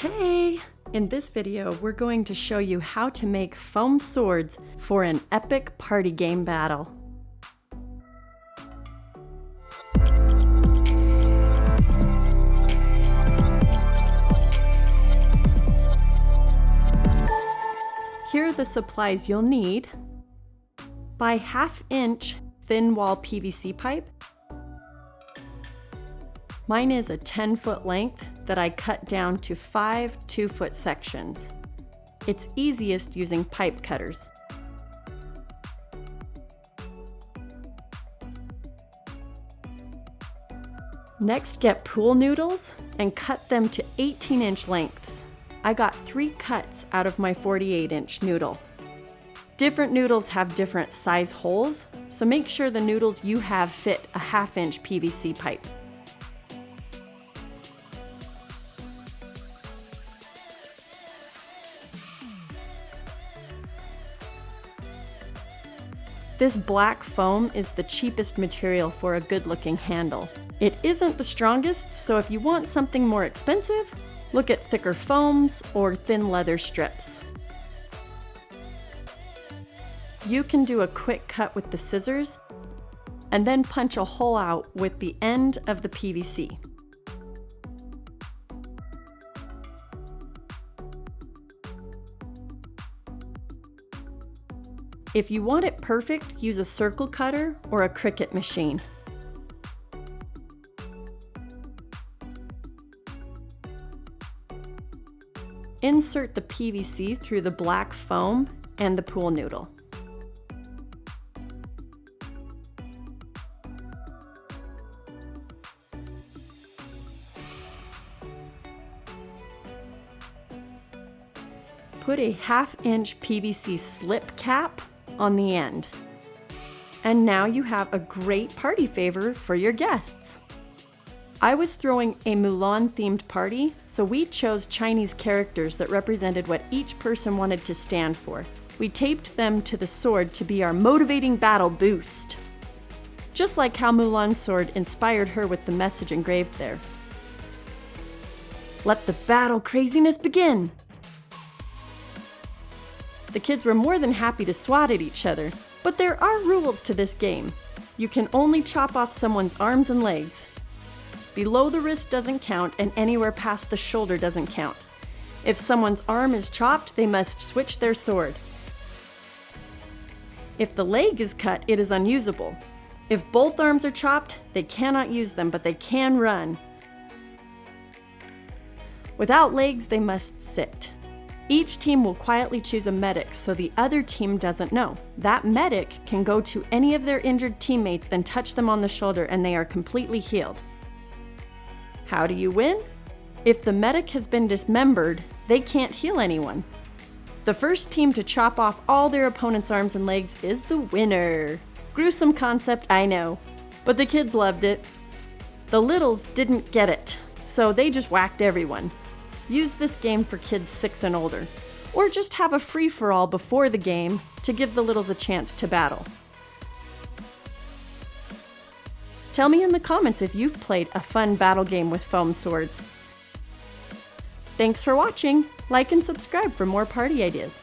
Hey! In this video, we're going to show you how to make foam swords for an epic party game battle. Here are the supplies you'll need. Buy 1/2-inch thin wall PVC pipe. Mine is a 10-foot length that I cut down to 5 2-foot sections. It's easiest using pipe cutters. Next, get pool noodles and cut them to 18-inch lengths. I got 3 cuts out of my 48-inch noodle. Different noodles have different size holes, so make sure the noodles you have fit a 1/2-inch PVC pipe. This black foam is the cheapest material for a good-looking handle. It isn't the strongest, so if you want something more expensive, look at thicker foams or thin leather strips. You can do a quick cut with the scissors and then punch a hole out with the end of the PVC. If you want it perfect, use a circle cutter or a Cricut machine. Insert the PVC through the black foam and the pool noodle. Put a 1/2-inch PVC slip cap on the end. And now you have a great party favor for your guests. I was throwing a Mulan-themed party, so we chose Chinese characters that represented what each person wanted to stand for. We taped them to the sword to be our motivating battle boost. Just like how Mulan's sword inspired her with the message engraved there. Let the battle craziness begin! The kids were more than happy to swat at each other, but there are rules to this game. You can only chop off someone's arms and legs. Below the wrist doesn't count, and anywhere past the shoulder doesn't count. If someone's arm is chopped, they must switch their sword. If the leg is cut, it is unusable. If both arms are chopped, they cannot use them, but they can run. Without legs, they must sit. Each team will quietly choose a medic so the other team doesn't know. That medic can go to any of their injured teammates and touch them on the shoulder and they are completely healed. How do you win? If the medic has been dismembered, they can't heal anyone. The first team to chop off all their opponent's arms and legs is the winner. Gruesome concept, I know, but the kids loved it. The littles didn't get it, so they just whacked everyone. Use this game for kids 6 and older, or just have a free-for-all before the game to give the littles a chance to battle. Tell me in the comments if you've played a fun battle game with foam swords. Thanks for watching. Like and subscribe for more party ideas.